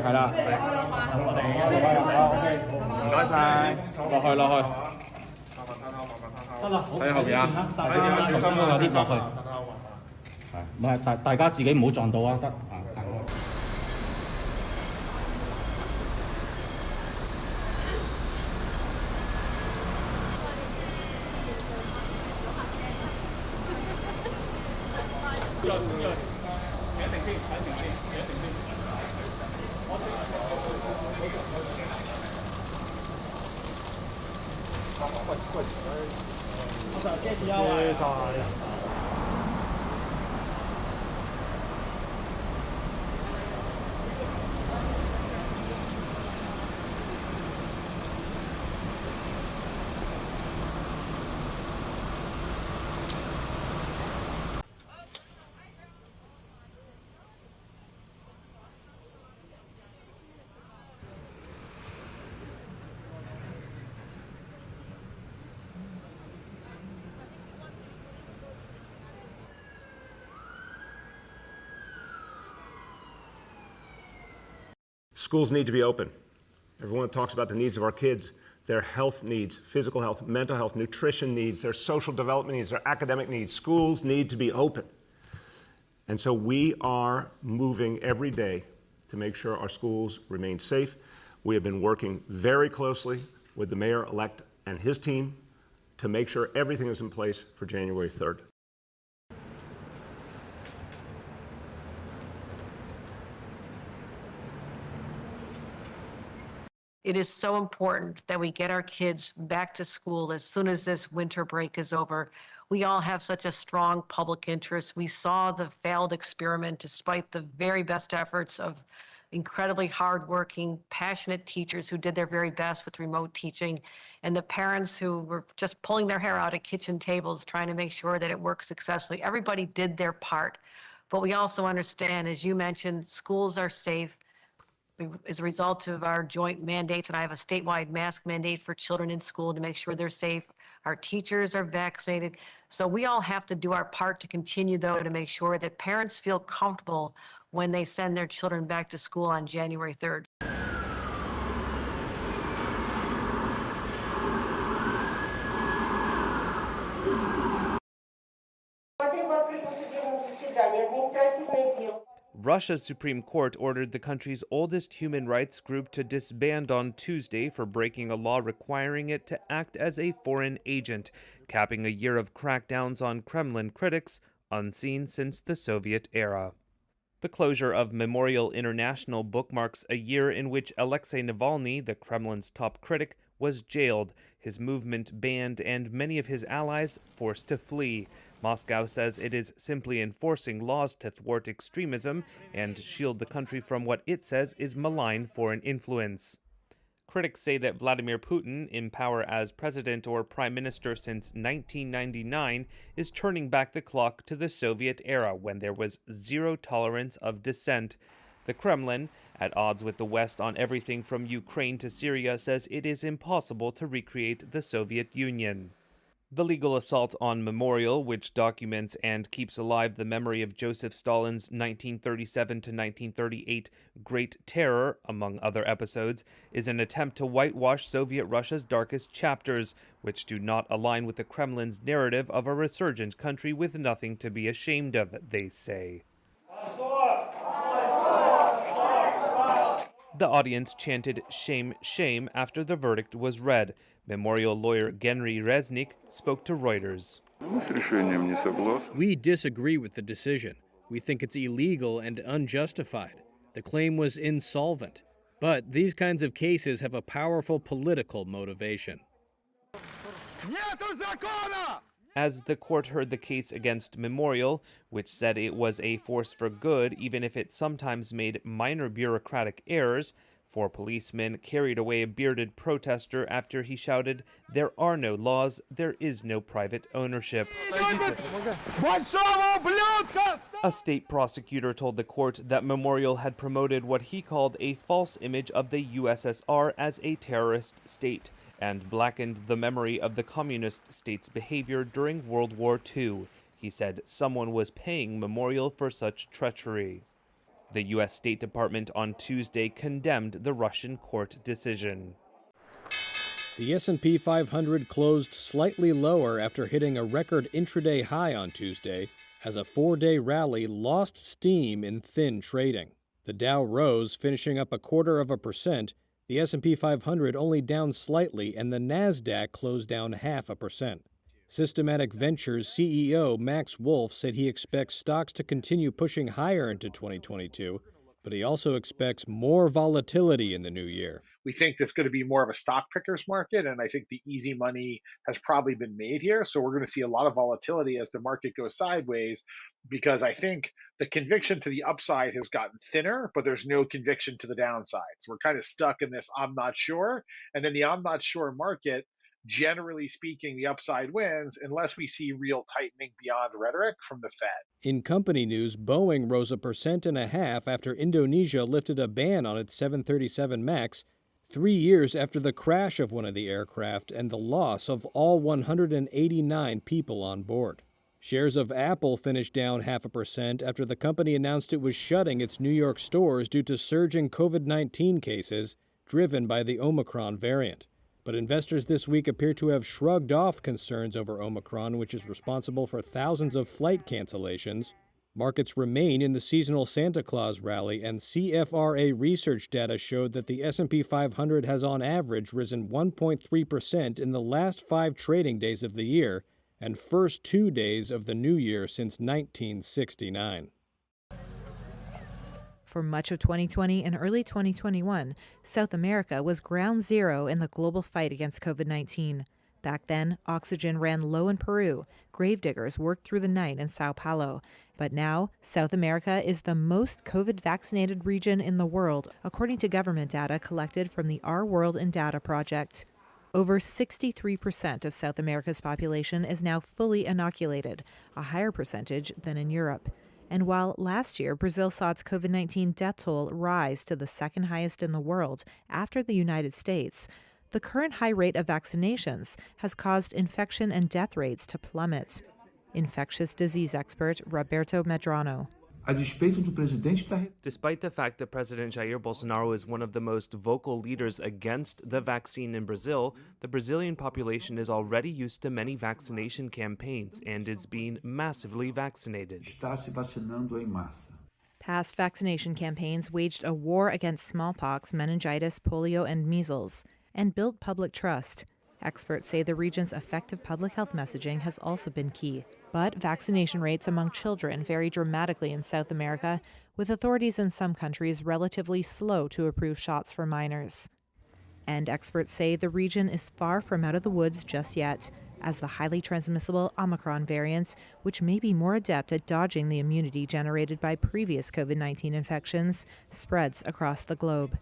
係啦，我哋唔該晒，落去，得啦，睇下後邊啊，大家小心啊，啲落去，係，唔係大家自己唔好撞到啊，得啊。Schools need to be open. Everyone talks about the needs of our kids, their health needs, physical health, mental health, nutrition needs, their social development needs, their academic needs. Schools need to be open. And so we are moving every day to make sure our schools remain safe. We have been working very closely with the mayor-elect and his team to make sure everything is in place for January 3rd. It is so important that we get our kids back to school as soon as this winter break is over. We all have such a strong public interest. We saw the failed experiment despite the very best efforts of incredibly hardworking, passionate teachers who did their very best with remote teaching, and the parents who were just pulling their hair out at kitchen tables trying to make sure that it worked successfully. Everybody did their part. But we also understand, as you mentioned, schools are safe. As a result of our joint mandates, and I have a statewide mask mandate for children in school to make sure they're safe. Our teachers are vaccinated. So we all have to do our part to continue, though, to make sure that parents feel comfortable when they send their children back to school on January 3rd. Russia's Supreme Court ordered the country's oldest human rights group to disband on Tuesday for breaking a law requiring it to act as a foreign agent, capping a year of crackdowns on Kremlin critics, unseen since the Soviet era. The closure of Memorial International bookmarks a year in which Alexei Navalny, the Kremlin's top critic, was jailed, his movement banned, and many of his allies forced to flee. Moscow says it is simply enforcing laws to thwart extremism and shield the country from what it says is malign foreign influence. Critics say that Vladimir Putin, in power as president or prime minister since 1999, is turning back the clock to the Soviet era when there was zero tolerance of dissent. The Kremlin, at odds with the West on everything from Ukraine to Syria, says it is impossible to recreate the Soviet Union. The legal assault on Memorial, which documents and keeps alive the memory of Joseph Stalin's 1937 to 1938 Great Terror, among other episodes, is an attempt to whitewash Soviet Russia's darkest chapters, which do not align with the Kremlin's narrative of a resurgent country with nothing to be ashamed of, they say. The audience chanted "Shame, shame" after the verdict was read. Memorial lawyer Genry Reznik spoke to Reuters. We disagree with the decision. We think it's illegal and unjustified. The claim was insolvent. But these kinds of cases have a powerful political motivation. As the court heard the case against Memorial, which said it was a force for good even if it sometimes made minor bureaucratic errors, 4 policemen carried away a bearded protester after he shouted, "There are no laws, there is no private ownership." A state prosecutor told the court that Memorial had promoted what he called a false image of the USSR as a terrorist state and blackened the memory of the communist state's behavior during World War II. He said someone was paying Memorial for such treachery. The U.S. State Department on Tuesday condemned the Russian court decision. The S&P 500 closed slightly lower after hitting a record intraday high on Tuesday as a 4-day rally lost steam in thin trading. The Dow rose, finishing up 0.25%. The S&P 500 only down slightly, and the Nasdaq closed down 0.5%. Systematic Ventures CEO Max Wolf said he expects stocks to continue pushing higher into 2022, but he also expects more volatility in the new year. We think it's going to be more of a stock pickers market, and I think the easy money has probably been made here. So we're going to see a lot of volatility as the market goes sideways, because I think the conviction to the upside has gotten thinner, but there's no conviction to the downside. So we're kind of stuck in this I'm not sure. And then the I'm not sure market, generally speaking, the upside wins unless we see real tightening beyond rhetoric from the Fed. In company news, Boeing rose 1.5% after Indonesia lifted a ban on its 737 MAX, 3 years after the crash of one of the aircraft and the loss of all 189 people on board. Shares of Apple finished down 0.5% after the company announced it was shutting its New York stores due to surging COVID-19 cases driven by the Omicron variant. But investors this week appear to have shrugged off concerns over Omicron, which is responsible for thousands of flight cancellations. Markets remain in the seasonal Santa Claus rally, and CFRA research data showed that the S&P 500 has on average risen 1.3% in the last 5 trading days of the year and first 2 days of the new year since 1969. For much of 2020 and early 2021, South America was ground zero in the global fight against COVID-19. Back then, oxygen ran low in Peru. Gravediggers worked through the night in Sao Paulo. But now, South America is the most COVID-vaccinated region in the world, according to government data collected from the Our World in Data project. Over 63% of South America's population is now fully inoculated, a higher percentage than in Europe. And while last year Brazil saw its COVID-19 death toll rise to the second highest in the world after the United States, the current high rate of vaccinations has caused infection and death rates to plummet. Infectious disease expert Roberto Medrano. Despite the fact that President Jair Bolsonaro is one of the most vocal leaders against the vaccine in Brazil, the Brazilian population is already used to many vaccination campaigns and is being massively vaccinated. Past vaccination campaigns waged a war against smallpox, meningitis, polio, and measles, and built public trust. Experts say the region's effective public health messaging has also been key. But vaccination rates among children vary dramatically in South America, with authorities in some countries relatively slow to approve shots for minors. And experts say the region is far from out of the woods just yet, as the highly transmissible Omicron variant, which may be more adept at dodging the immunity generated by previous COVID-19 infections, spreads across the globe.